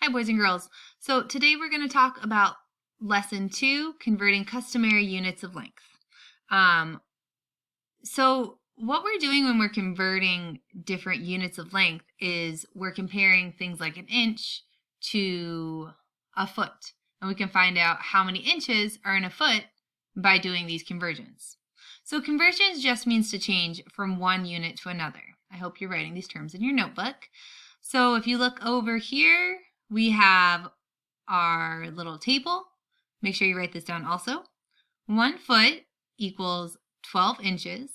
Hi, boys and girls. So today we're going to talk about lesson 2, converting customary units of length. So what we're doing when we're converting different units of length is we're comparing things like an inch to a foot. And we can find out how many inches are in a foot by doing these conversions. So conversions just means to change from one unit to another. I hope you're writing these terms in your notebook. So if you look over here, we have our little table. Make sure you write this down also. 1 foot equals 12 inches.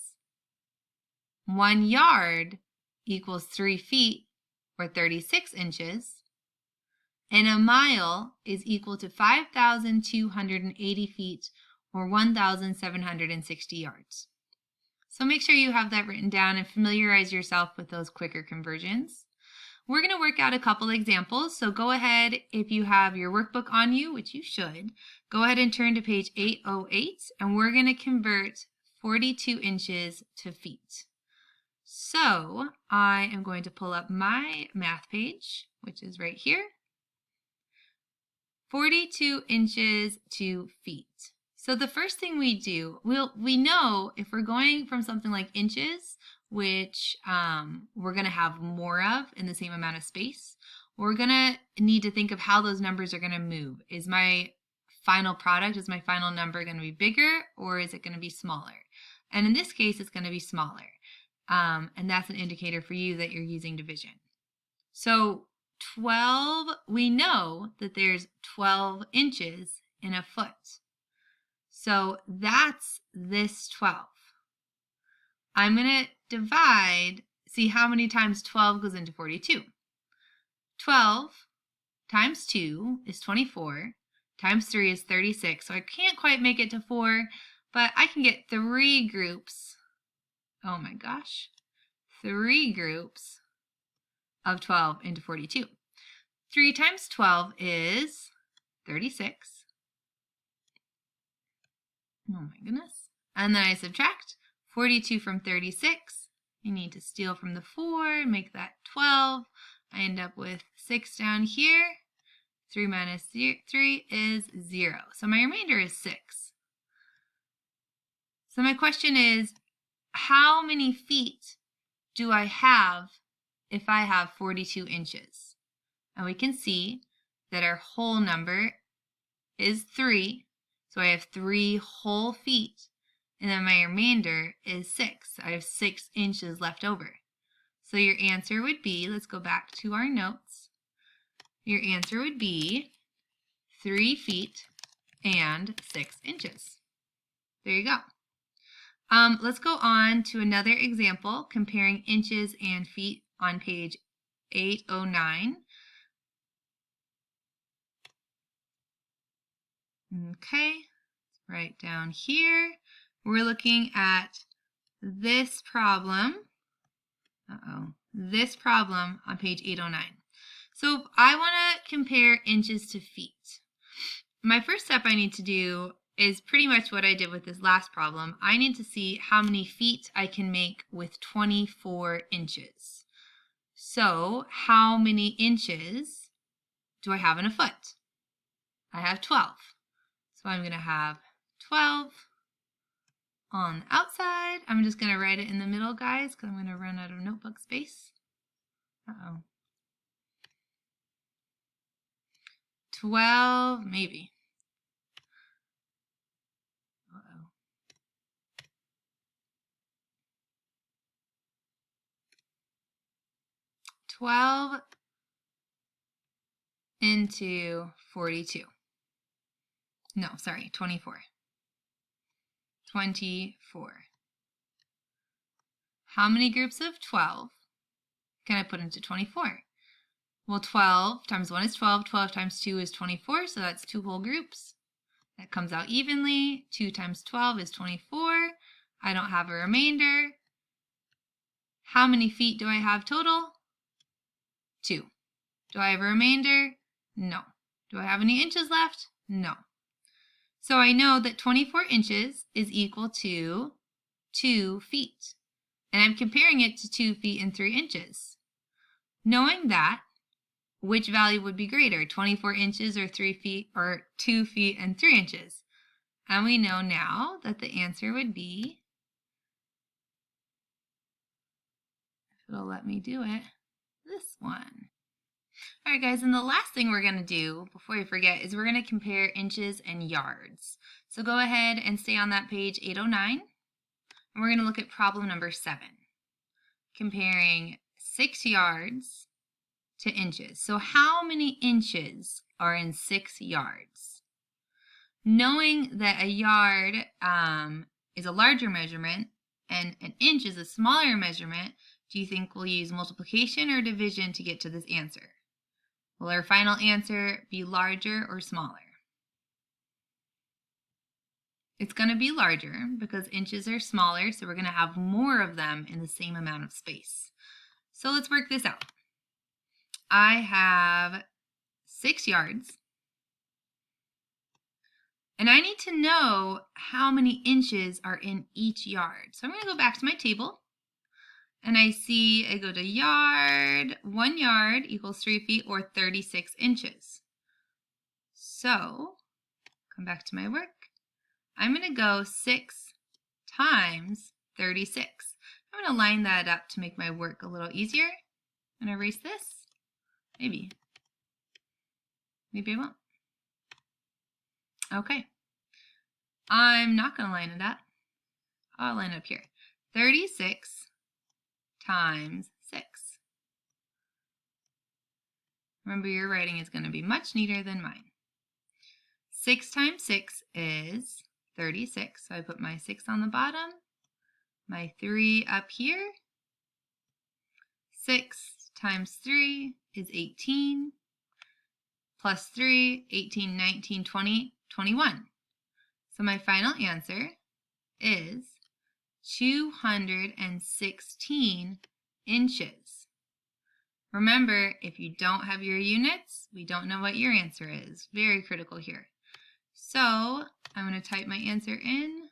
1 yard equals 3 feet or 36 inches. And a mile is equal to 5,280 feet or 1,760 yards. So make sure you have that written down and familiarize yourself with those quicker conversions. We're going to work out a couple examples, so go ahead, if you have your workbook on you, which you should, go ahead and turn to page 808, and we're going to convert 42 inches to feet. So I am going to pull up my math page, which is right here. 42 inches to feet. So the first thing we do, we know if we're going from something like inches, which we're going to have more of in the same amount of space, we're going to need to think of how those numbers are going to move. Is my final product, is my final number going to be bigger or is it going to be smaller? And in this case, it's going to be smaller. And that's an indicator for you that you're using division. So 12, we know that there's 12 inches in a foot. So that's this 12. I'm going to divide, see how many times 12 goes into 42. 12 times 2 is 24, times 3 is 36. So I can't quite make it to 4, but I can get 3 groups. Oh my gosh. 3 groups of 12 into 42. 3 times 12 is 36. Oh my goodness. And then I subtract 42 from 36. I need to steal from the 4, make that 12. I end up with 6 down here. 3 minus 3 is 0. So my remainder is 6. So my question is, how many feet do I have if I have 42 inches? And we can see that our whole number is 3. So I have 3 whole feet. And then my remainder is 6. I have 6 inches left over. So your answer would be, let's go back to our notes. Your answer would be 3 feet and 6 inches. There you go. Let's go on to another example, comparing inches and feet on page 809. Okay, right down here. We're looking at this problem. This problem on page 809. So if I want to compare inches to feet, my first step I need to do is pretty much what I did with this last problem. I need to see how many feet I can make with 24 inches. So how many inches do I have in a foot? I have 12. So I'm going to have 12 on the outside. I'm just going to write it in the middle, guys, because I'm going to run out of notebook space. 12, maybe. 12 into 42. No, sorry, 24. 24. How many groups of 12 can I put into 24? Well, 12 times 1 is 12. 12 times 2 is 24, so that's 2 whole groups. That comes out evenly. 2 times 12 is 24. I don't have a remainder. How many feet do I have total? 2. Do I have a remainder? No. Do I have any inches left? No. So I know that 24 inches is equal to 2 feet. And I'm comparing it to 2 feet and 3 inches. Knowing that, which value would be greater, 24 inches or 3 feet, or 2 feet and 3 inches? And we know now that the answer would be, if it'll let me do it, this one. All right, guys, and the last thing we're going to do before we forget is we're going to compare inches and yards. So go ahead and stay on that page 809, and we're going to look at problem number 7, comparing 6 yards to inches. So how many inches are in 6 yards? Knowing that a yard is a larger measurement and an inch is a smaller measurement, do you think we'll use multiplication or division to get to this answer? Will our final answer be larger or smaller? It's going to be larger because inches are smaller, so we're going to have more of them in the same amount of space. So let's work this out. I have 6 yards, and I need to know how many inches are in each yard. So I'm going to go back to my table, and I go to yard, 1 yard equals 3 feet or 36 inches. So, come back to my work. I'm going to go 6 times 36. I'm going to line that up to make my work a little easier. I'm going to erase this. Maybe I won't. Okay. I'm not going to line it up. I'll line it up here. 36 times 6. Remember, your writing is going to be much neater than mine. 6 times 6 is 36. So I put my 6 on the bottom, my 3 up here. 6 times 3 is 18. Plus 3, 18, 19, 20, 21. So my final answer is 216 inches. Remember, if you don't have your units, we don't know what your answer is. Very critical here. So I'm going to type my answer in.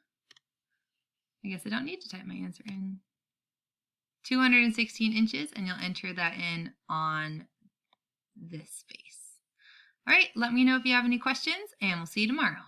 I guess I don't need to type my answer in. 216 inches, and you'll enter that in on this space. All right, let me know if you have any questions, and we'll see you tomorrow.